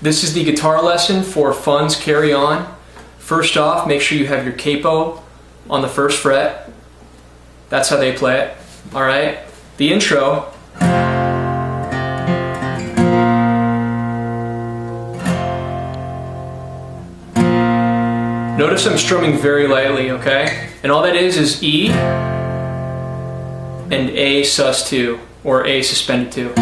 This is the guitar lesson for Fun's Carry On. First off, make sure you have your capo on the first fret. That's how they play it. Alright? The intro. Notice I'm strumming very lightly, okay? And all that is E and A sus2, or A suspended 2.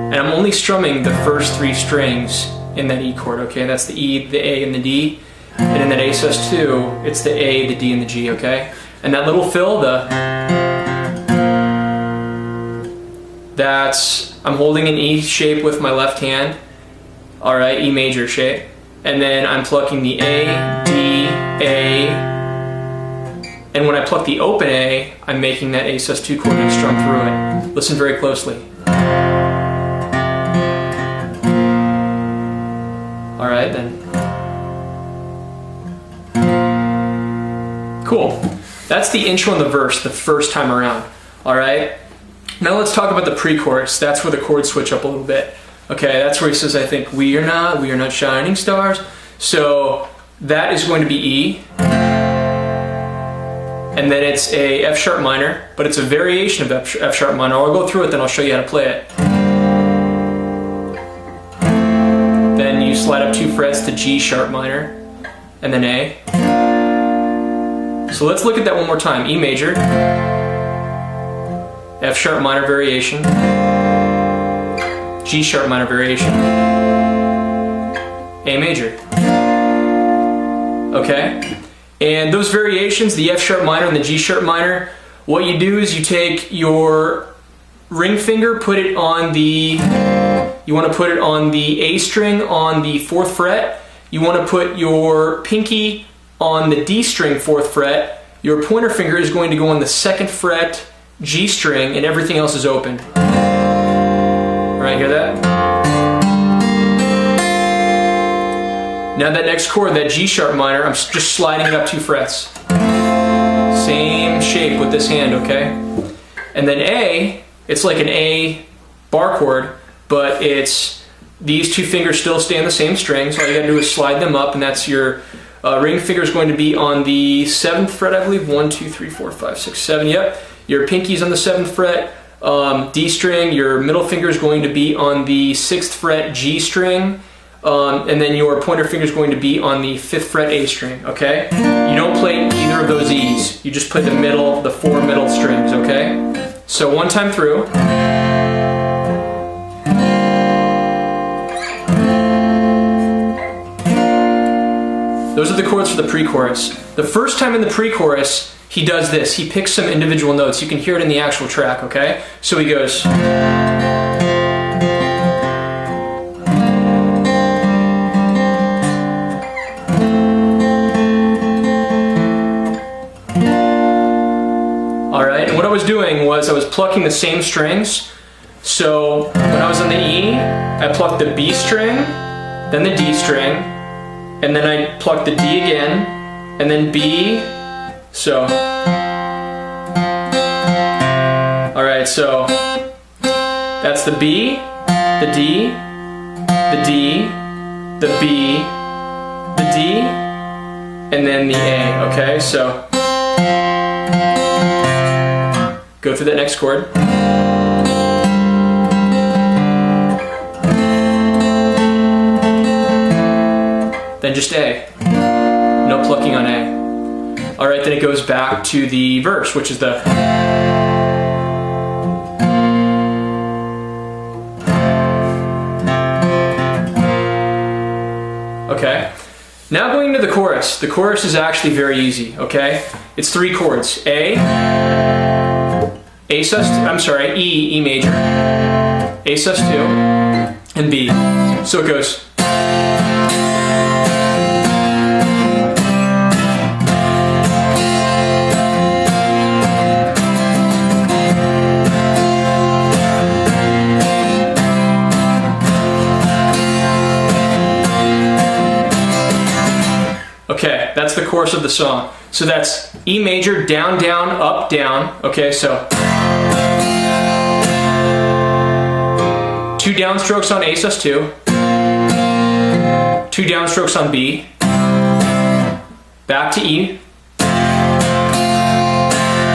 And I'm only strumming the first 3 strings in that E chord, okay? That's the E, the A, and the D. And in that A sus2, it's the A, the D, and the G, okay? And that little fill, I'm holding an E shape with my left hand, alright, E major shape. And then I'm plucking the A, D, A, and when I pluck the open A, I'm making that A sus2 chord and strum through it. Listen very closely. Alright then. Cool. That's the intro and the verse the first time around. Alright? Now let's talk about the pre-chorus. That's where the chords switch up a little bit. Okay, that's where he says, I think, we are not shining stars. So that is going to be E. And then it's a F sharp minor, but it's a variation of F sharp minor. I'll go through it, then I'll show you how to play it. Then you slide up 2 frets to G sharp minor, and then A. So let's look at that one more time. E major, F sharp minor variation, G sharp minor variation, A major. Okay? And those variations, the F sharp minor and the G sharp minor, what you do is you take your ring finger, put it on the, you want to put it on the A string on the 4th fret. You want to put your pinky on the D string 4th fret. Your pointer finger is going to go on the 2nd fret G string, and everything else is open. Alright, hear that? Now that next chord, that G sharp minor, I'm just sliding it up 2 frets. Same shape with this hand, okay? And then A, it's like an A bar chord, but it's these 2 fingers still stay on the same string, so all you gotta do is slide them up, and that's your ring finger is going to be on the 7th fret, I believe. 1, 2, 3, 4, 5, 6, 7, yep. Your pinky's on the 7th fret, D string, your middle finger is going to be on the 6th fret G string, and then your pointer finger is going to be on the 5th fret A string, okay? You don't play either of those E's. You just play the middle, the 4 middle strings, okay? So one time through. Those are the chords for the pre-chorus. The first time in the pre-chorus, he does this. He picks some individual notes. You can hear it in the actual track, okay? So he goes... Alright, and what I was doing was I was plucking the same strings. So when I was on the E, I plucked the B string, then the D string, and then I plucked the D again, and then B, so. Alright, so that's the B, the D, the D, the B, the D, and then the A, okay? So go through that next chord. Then just A. No plucking on A. Alright, then it goes back to the verse, which is the... Okay. Now going into the chorus. The chorus is actually very easy, okay? It's 3 chords. E, E major, A sus2, and B. So it goes... Okay, that's the chorus of the song. So that's E major, down, down, up, down. Okay, so 2 downstrokes on A sus2, 2 downstrokes on B, back to E,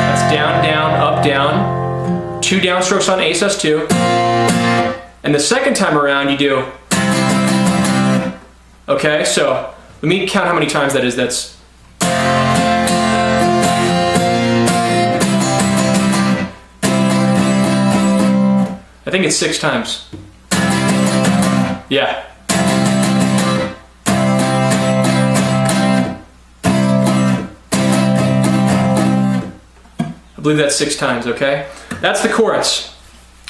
that's down, down, up, down, 2 downstrokes on A sus2, and the second time around you do, okay, so let me count how many times that is. That's I think it's 6 times. Yeah. I believe that's 6 times, okay? That's the chorus.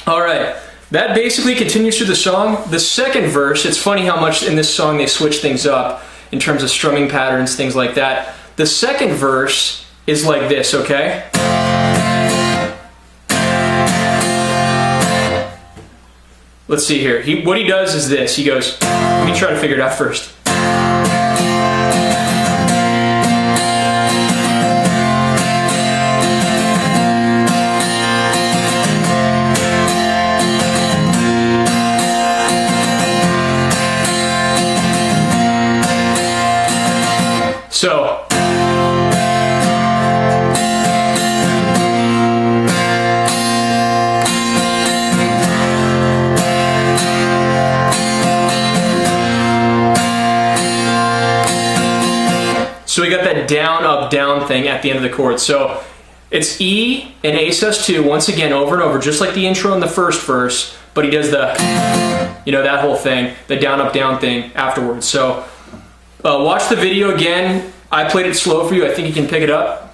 All right. That basically continues through the song. The second verse, it's funny how much in this song they switch things up in terms of strumming patterns, things like that. The second verse is like this, okay? Let's see here. What he does is this. He goes, let me try to figure it out first. So we got that down, up, down thing at the end of the chord. So it's E and A sus2 once again over and over, just like the intro in the first verse, but he does the, you know, that whole thing, the down, up, down thing afterwards. So watch the video again. I played it slow for you. I think you can pick it up.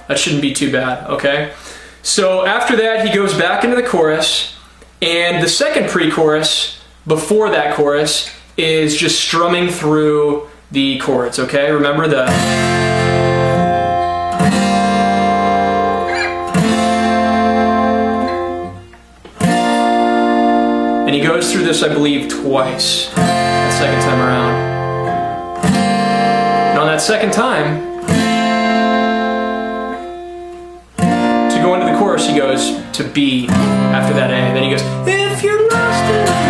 That shouldn't be too bad, okay? So after that, he goes back into the chorus, and the second pre-chorus, before that chorus, is just strumming through the chords, okay? Remember the... And he goes through this, I believe, twice, the second time around. And on that second time, to go into the chorus, he goes to B after that A. Then he goes, if you're lost in love.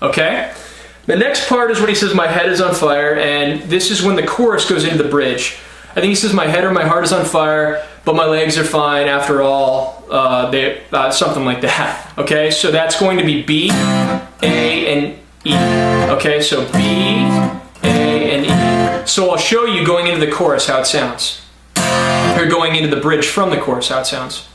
Okay? The next part is when he says, my head is on fire, and this is when the chorus goes into the bridge. I think he says, my head or my heart is on fire, but my legs are fine after all, something like that. Okay, so that's going to be B, A, and E. Okay, so B, A, and E. So I'll show you going into the chorus how it sounds. Or going into the bridge from the chorus how it sounds.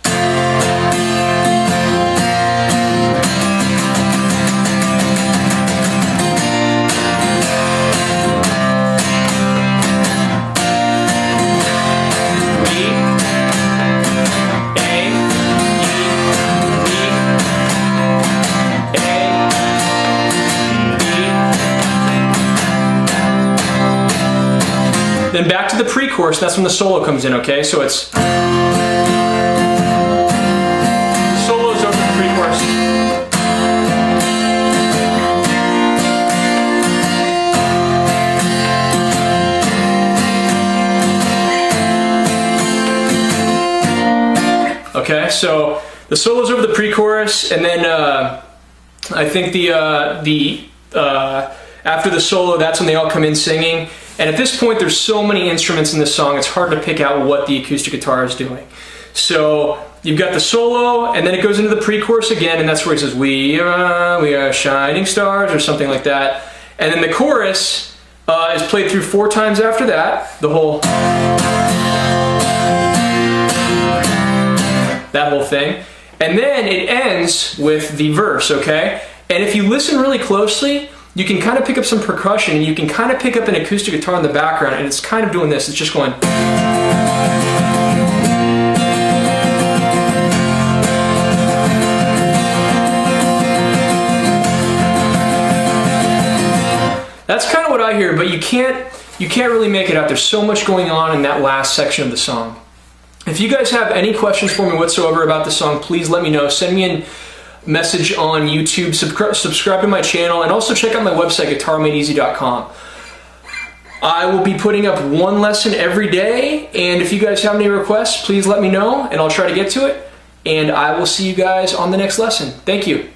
Then back to the pre-chorus, that's when the solo comes in, okay? So it's... The solo's over the pre-chorus. Okay, so the solo's over the pre-chorus, and then I think after the solo, that's when they all come in singing. And at this point, there's so many instruments in this song, it's hard to pick out what the acoustic guitar is doing. So you've got the solo, and then it goes into the pre-chorus again, and that's where he says, we are shining stars, or something like that. And then the chorus is played through 4 times after that, the whole... that whole thing. And then it ends with the verse, okay? And if you listen really closely, you can kind of pick up some percussion, and you can kind of pick up an acoustic guitar in the background, and it's kind of doing this. It's just going... That's kind of what I hear, but you can't really make it out. There's so much going on in that last section of the song. If you guys have any questions for me whatsoever about the song, please let me know. Send me a message on YouTube, subscribe to my channel, and also check out my website, GuitarMadeEZ.com. I will be putting up one lesson every day, and if you guys have any requests, please let me know, and I'll try to get to it. And I will see you guys on the next lesson. Thank you.